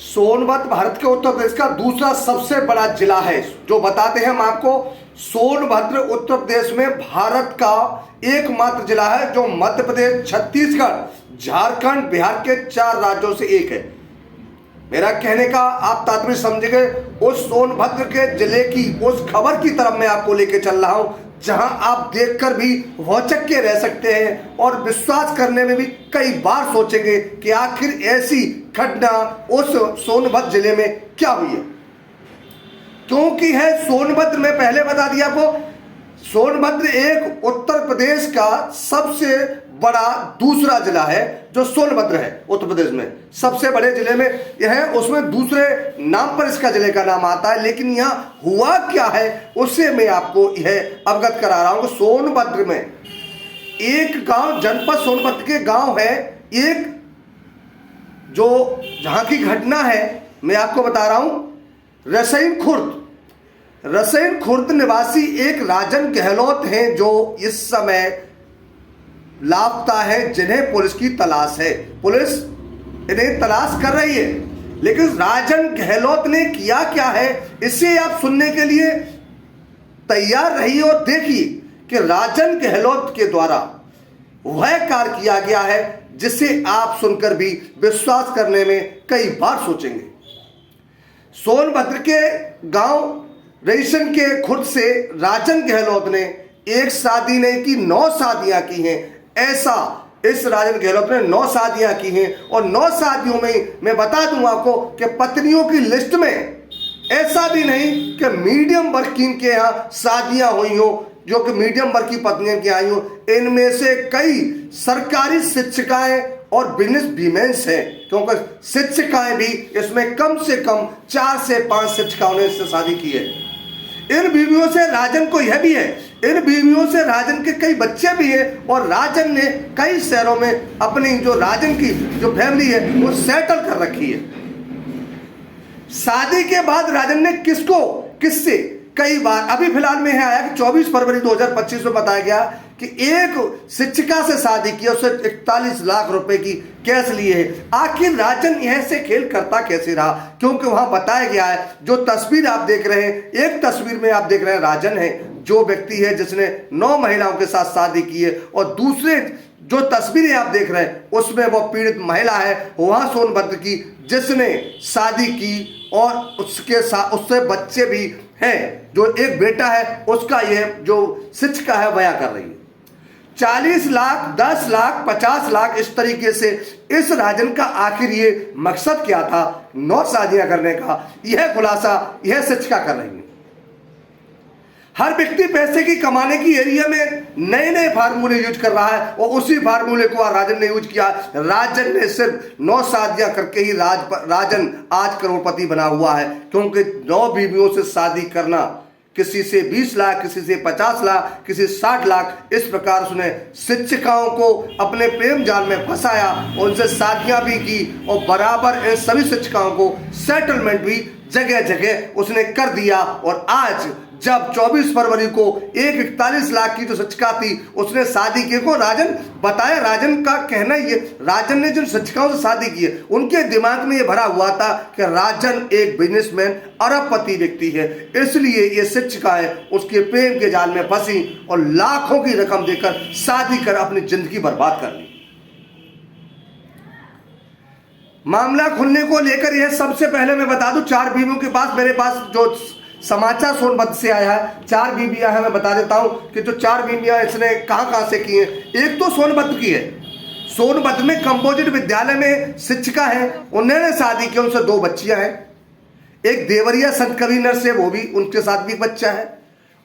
सोनभद्र भारत के उत्तर प्रदेश का दूसरा सबसे बड़ा जिला है। जो बताते हैं हम आपको, सोनभद्र उत्तर प्रदेश में भारत का एकमात्र जिला है जो मध्य प्रदेश, छत्तीसगढ़, झारखंड, बिहार के 4 राज्यों से एक है। मेरा कहने का आप तात्पर्य समझेंगे, उस सोनभद्र के जिले की उस खबर की तरफ मैं आपको लेके चल रहा हूं जहां आप देखकर भी भौचक्के रह सकते हैं और विश्वास करने में भी कई बार सोचेंगे कि आखिर ऐसी घटना उस सोनभद्र जिले में क्या हुई है। क्योंकि है सोनभद्र, में पहले बता दिया आपको, सोनभद्र एक उत्तर प्रदेश का सबसे बड़ा दूसरा जिला है जो सोनभद्र है। उत्तर प्रदेश में सबसे बड़े जिले में यह है, उसमें दूसरे नाम पर इसका जिले का नाम आता है। लेकिन यहाँ हुआ क्या है उससे मैं आपको यह अवगत करा रहा हूं। सोनभद्र में एक गांव, जनपद सोनभद्र के गांव है एक, जो जहां की घटना है मैं आपको बता रहा हूं। रसैन खुर्द निवासी एक राजन गहलोत हैं जो इस समय लापता है, जिन्हें पुलिस की तलाश है। पुलिस इन्हें तलाश कर रही है। लेकिन राजन गहलोत ने किया क्या है, इसे आप सुनने के लिए तैयार रहिए और देखिए कि राजन गहलोत के द्वारा वह कार्य किया गया है जिसे आप सुनकर भी विश्वास करने में कई बार सोचेंगे। सोनभद्र के गांव रईसन के खुर्द से राजन गहलोत ने एक शादी नहीं की, 9 शादियां की हैं। ऐसा इस राजन गहलोत ने 9 शादियां की हैं और 9 शादियों में मैं बता दूं आपको कि पत्नियों की लिस्ट में ऐसा भी नहीं कि मीडियम वर्ग की इनके यहाँ शादियां हुई हो, जो कि मीडियम वर्ग की पत्नियों की आई हो। इनमें से कई सरकारी शिक्षिकाएं और बिजनेस वीमेंस हैं, क्योंकि शिक्षिकाएं भी इसमें कम से कम 4 से 5 शिक्षिकाओं ने इससे शादी की है। इन बीवियों से राजन को यह भी है, इन बीवियों से राजन के कई बच्चे भी हैं और राजन ने कई शहरों में अपनी जो राजन की जो फैमिली है वो सेटल कर रखी है। शादी के बाद राजन ने किससे कई बार, अभी फिलहाल में है आया कि 24 फरवरी 2025 में बताया गया कि एक शिक्षिका से शादी की, उससे 41 लाख रुपए की कैश लिए है। आखिर राजन यह से खेल करता कैसे रहा, क्योंकि वहां बताया गया है, जो तस्वीर आप देख रहे हैं, एक तस्वीर में आप देख रहे हैं राजन है जो व्यक्ति है जिसने 9 महिलाओं के साथ शादी की है, और दूसरे जो तस्वीरें आप देख रहे हैं उसमें वो पीड़ित महिला है वहां सोनभद्र की, जिसने शादी की और उसके साथ उससे बच्चे भी हैं। जो एक बेटा है उसका यह जो शिक्षिका है बयां कर रही है। 40 लाख, 10 लाख, 50 लाख, इस तरीके से इस राजन का आखिर ये मकसद क्या था 9 शादियां करने का, यह खुलासा यह शिक्षिका कर रही है। हर व्यक्ति पैसे की कमाने की एरिया में नए नए फार्मूले यूज कर रहा है और उसी फार्मूले को राजन ने यूज किया। राजन ने सिर्फ 9 शादियां करके ही राजन आज करोड़पति बना हुआ है, क्योंकि 9 बीवियों से शादी करना, किसी से 20 लाख, किसी से 50 लाख, किसी 60 लाख, इस प्रकार उसने शिक्षिकाओं को अपने प्रेम जाल में फंसाया, उनसे शादियां भी की और बराबर इन सभी शिक्षिकाओं को सेटलमेंट भी जगह जगह उसने कर दिया। और आज जब 24 फरवरी को एक 41 लाख की जो शिक्षिका थी उसने शादी की को राजन बताया, राजन का कहना ये, राजन ने जिन शिक्षिकाओं से शादी की है उनके दिमाग में ये भरा हुआ था कि राजन एक बिजनेसमैन, अरबपति व्यक्ति है, इसलिए ये शिक्षिकाएं उसके प्रेम के जाल में फंसी और लाखों की रकम देकर शादी कर अपनी जिंदगी बर्बाद कर ली। मामला खुलने को लेकर यह सबसे पहले मैं बता दूं, 4 बीवियों के पास, मेरे पास जो समाचार सोनभद्र से आया है, 4 बीवियां हैं। मैं बता देता हूं कि जो 4 बीवियां इसने कहां से की हैं। एक तो सोनभद्र की है, सोनभद्र में कंपोजिट विद्यालय में शिक्षिका है, उन्होंने शादी की, उनसे 2 बच्चियां हैं। एक देवरिया संत कवि नर्स है, वो भी, उनके साथ भी एक बच्चा है।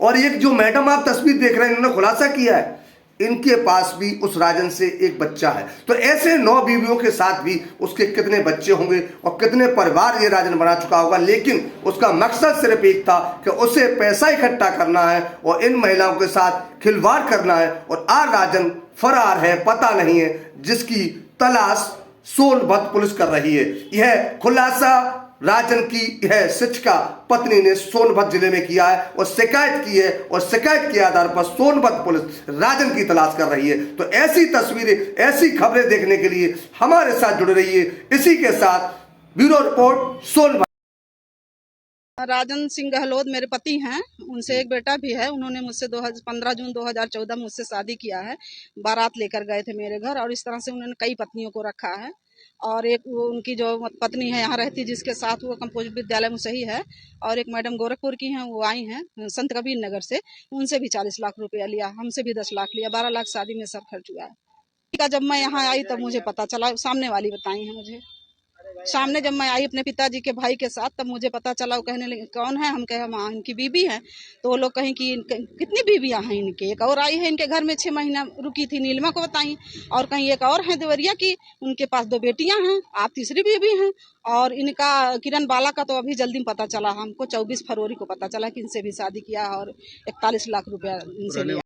और एक जो मैडम आप तस्वीर देख रहे हैं, इन्होंने खुलासा किया है इनके पास भी उस राजन से एक बच्चा है। तो ऐसे 9 बीवियों के साथ भी उसके कितने बच्चे होंगे और कितने परिवार ये राजन बना चुका होगा। लेकिन उसका मकसद सिर्फ एक था कि उसे पैसा इकट्ठा करना है और इन महिलाओं के साथ खिलवाड़ करना है। और आज राजन फरार है, पता नहीं है, जिसकी तलाश सोनभद्र पुलिस कर रही है। यह खुलासा राजन की यह शिक्षिका पत्नी ने सोनभद्र जिले में किया है और शिकायत की है, और शिकायत के आधार पर सोनभद्र पुलिस राजन की तलाश कर रही है। तो ऐसी तस्वीरें, ऐसी खबरें देखने के लिए हमारे साथ जुड़े रहिए। इसी के साथ ब्यूरो रिपोर्ट सोनभद्र। राजन सिंह गहलोत मेरे पति हैं, उनसे एक बेटा भी है। उन्होंने मुझसे 15 जून 2014 मुझसे शादी किया है। बारात लेकर गए थे मेरे घर और इस तरह से उन्होंने कई पत्नियों को रखा है। और एक वो उनकी जो पत्नी है यहाँ रहती, जिसके साथ वो कंपोजिट विद्यालय में सही है। और एक मैडम गोरखपुर की हैं, वो आई हैं संत कबीर नगर से, उनसे भी 40 लाख रुपया लिया, हमसे भी 10 लाख लिया। 12 लाख शादी में सब खर्च हुआ है। जब मैं यहाँ आई तब मुझे पता चला, सामने वाली बताई है मुझे। सामने जब मैं आई अपने पिताजी के भाई के साथ, तब मुझे पता चला। वो कहने लगे कौन है, हम कहे हाँ इनकी बीबी है। तो वो लोग कहें कि कितनी बीबियां हैं इनके, एक और आई है इनके घर में 6 महीना रुकी थी, नीलिमा को बताई। और कहीं एक और है देवरिया की, उनके पास 2 बेटियां हैं, आप तीसरी बीबी हैं। और इनका किरण बाला का तो अभी जल्दी में पता चला, हमको 24 फरवरी को पता चला कि इनसे भी शादी किया और 41 लाख रुपया इनसे लिया।